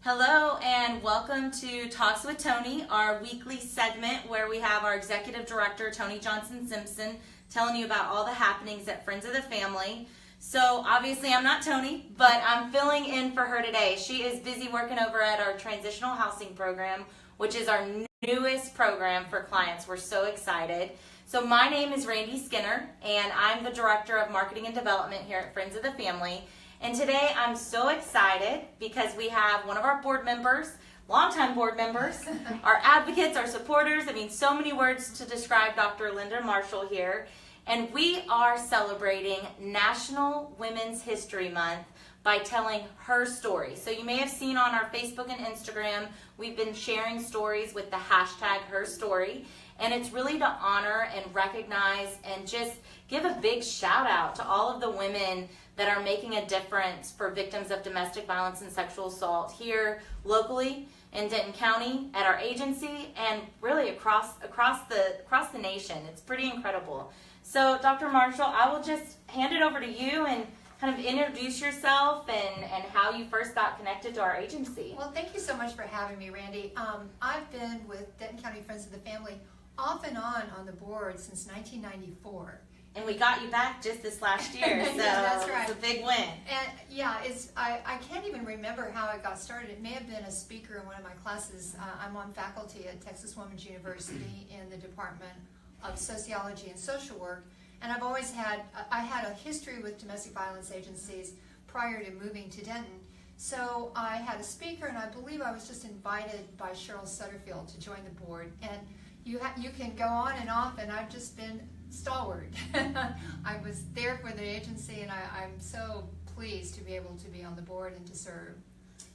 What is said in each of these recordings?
Hello and welcome to Talks with Toni, our weekly segment where we have our Executive Director, Toni Johnson Simpson, telling you about all the happenings at Friends of the Family. So obviously I'm not Toni, but I'm filling in for her today. She is busy working over at our Transitional Housing Program, which is our newest program for clients. We're so excited. So my name is Randi Skinner, and I'm the Director of Marketing and Development here at Friends of the Family. And today I'm so excited because we have one of our board members, longtime board members, our advocates, our supporters. I mean, so many words to describe Dr. Linda Marshall here. And we are celebrating National Women's History Month by telling her story. So you may have seen on our Facebook and Instagram, we've been sharing stories with the hashtag HerStory. And it's really to honor and recognize and just give a big shout out to all of the women that are making a difference for victims of domestic violence and sexual assault here locally in Denton County at our agency and really across the nation. It's pretty incredible. So Dr. Marshall, I will just hand it over to you and kind of introduce yourself and how you first got connected to our agency. Well, thank you so much for having me, Randi. I've been with Denton County Friends of the Family off and on the board since 1994. And we got you back just this last year, so that's right. It's a big win. And yeah, I can't even remember how it got started. It may have been a speaker in one of my classes. I'm on faculty at Texas Women's University in the Department of Sociology and Social Work, and I've always had a history with domestic violence agencies prior to moving to Denton. So I had a speaker, and I believe I was just invited by Cheryl Sutterfield to join the board. And you can go on and off, and I've just been stalwart. I was there for the agency, and I'm so pleased to be able to be on the board and to serve.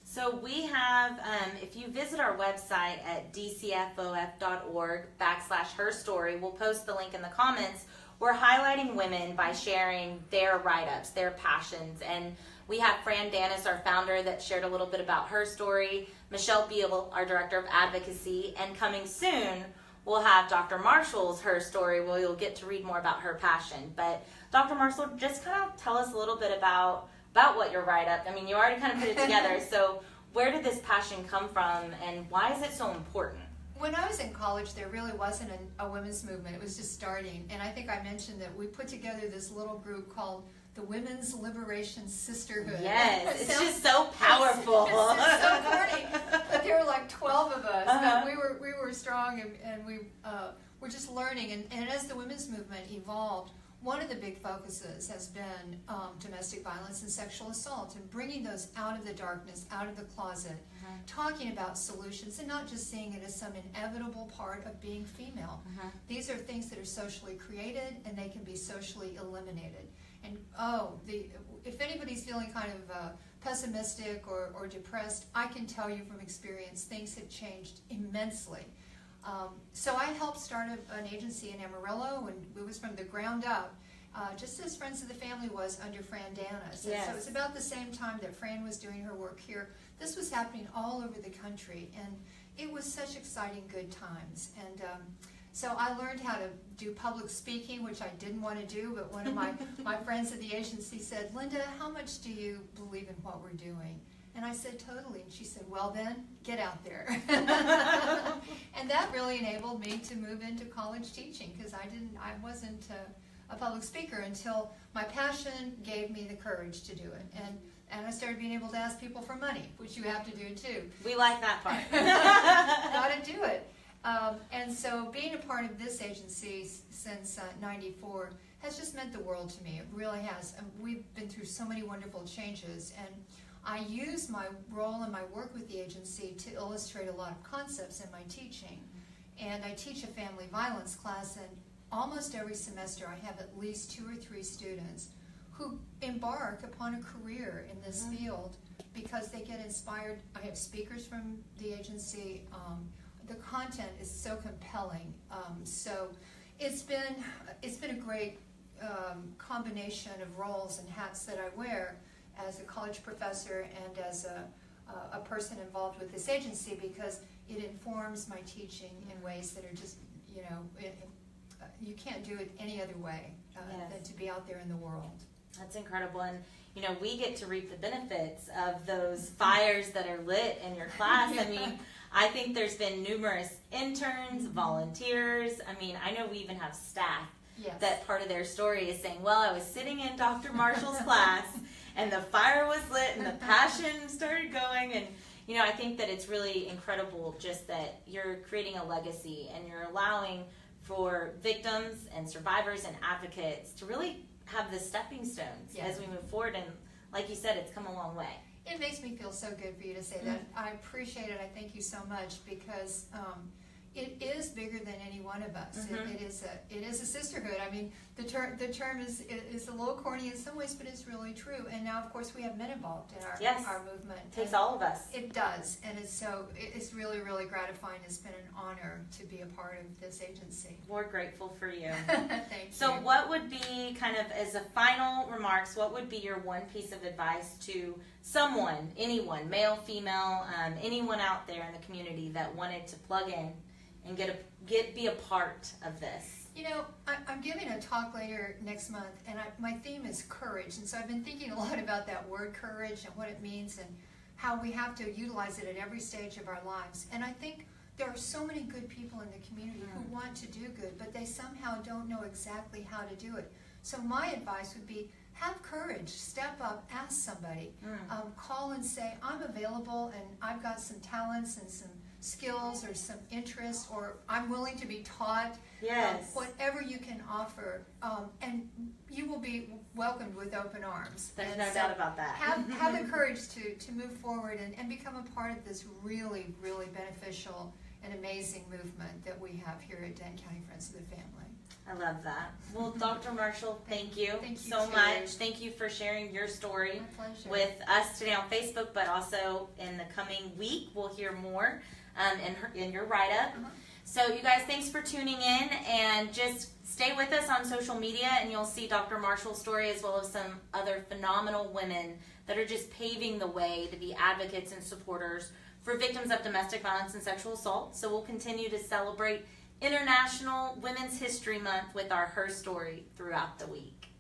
So we have, if you visit our website at DCFOF.org/HerStory, we'll post the link in the comments. We're highlighting women by sharing their write-ups, their passions, and we have Fran Danis, our founder, that shared a little bit about her story, Michelle Beal, our Director of Advocacy, and coming soon, we'll have Dr. Marshall's Her Story, where you'll get to read more about her passion. But Dr. Marshall, just kind of tell us a little bit about what your write-up. I mean, you already kind of put it together. So where did this passion come from, and why is it so important? When I was in college, there really wasn't a women's movement. It was just starting. And I think I mentioned that we put together this little group called the Women's Liberation Sisterhood. Yes, it's just so powerful. It's so corny. But there were like 12 of us. But we were strong, and we were just learning. And as the women's movement evolved, one of the big focuses has been domestic violence and sexual assault, and bringing those out of the darkness, out of the closet, talking about solutions, and not just seeing it as some inevitable part of being female. These are things that are socially created, and they can be socially eliminated. And if anybody's feeling kind of pessimistic or depressed, I can tell you from experience, things have changed immensely. So I helped start an agency in Amarillo, and it was from the ground up, just as Friends of the Family was under Fran Danis. Yes. So it was about the same time that Fran was doing her work here. This was happening all over the country, and it was such exciting good times. And so I learned how to do public speaking, which I didn't want to do, but one of my friends at the agency said, "Linda, how much do you believe in what we're doing?" And I said, "Totally." And she said, "Well then, get out there." And that really enabled me to move into college teaching, because I wasn't a public speaker until my passion gave me the courage to do it. And I started being able to ask people for money, which you have to do too. We like that part. Got to do it. And so being a part of this agency since '94 has just meant the world to me. It really has. And we've been through so many wonderful changes, and I use my role and my work with the agency to illustrate a lot of concepts in my teaching. And I teach a family violence class, and almost every semester I have at least 2 or 3 students who embark upon a career in this field because they get inspired. I have speakers from the agency. The content is so compelling. So it's been a great combination of roles and hats that I wear as a college professor and as a person involved with this agency, because it informs my teaching in ways that are just, you can't do it any other way than to be out there in the world. That's incredible. And you know, we get to reap the benefits of those fires that are lit in your class. I mean, I think there's been numerous interns, volunteers. I mean, I know we even have staff that part of their story is saying, well, I was sitting in Dr. Marshall's class and the fire was lit and the passion started going. And, you know, I think that it's really incredible just that you're creating a legacy and you're allowing for victims and survivors and advocates to really have the stepping stones as we move forward. And like you said, it's come a long way. It makes me feel so good for you to say that. I appreciate it. I thank you so much because it is bigger than any one of us. It is a sisterhood. I mean, the term is a little corny in some ways, but it's really true. And now, of course, we have men involved in our movement. It takes all of us. It does, and it's really, really gratifying. It's been an honor to be a part of this agency. We're grateful for you. Thank you. So what would be, kind of as a final remarks, what would be your one piece of advice to someone, anyone, male, female, anyone out there in the community that wanted to plug in and be a part of this? You know, I'm giving a talk later next month, and my theme is courage, and so I've been thinking a lot about that word courage and what it means and how we have to utilize it at every stage of our lives. And I think there are so many good people in the community who want to do good, but they somehow don't know exactly how to do it. So my advice would be, have courage, step up, ask somebody, call and say, I'm available and I've got some talents and some skills or some interests, or I'm willing to be taught. Whatever you can offer, and you will be welcomed with open arms. There's no doubt about that. Have the courage to move forward and become a part of this really, really beneficial and amazing movement that we have here at Denton County Friends of the Family. I love that. Well, Dr. Marshall, thank you so too. much. Thank you for sharing your story with us today on Facebook, but also in the coming week, we'll hear more in your write-up. So you guys, thanks for tuning in, and just stay with us on social media and you'll see Dr. Marshall's story as well as some other phenomenal women that are just paving the way to be advocates and supporters for victims of domestic violence and sexual assault. So we'll continue to celebrate International Women's History Month with our HerStory throughout the week.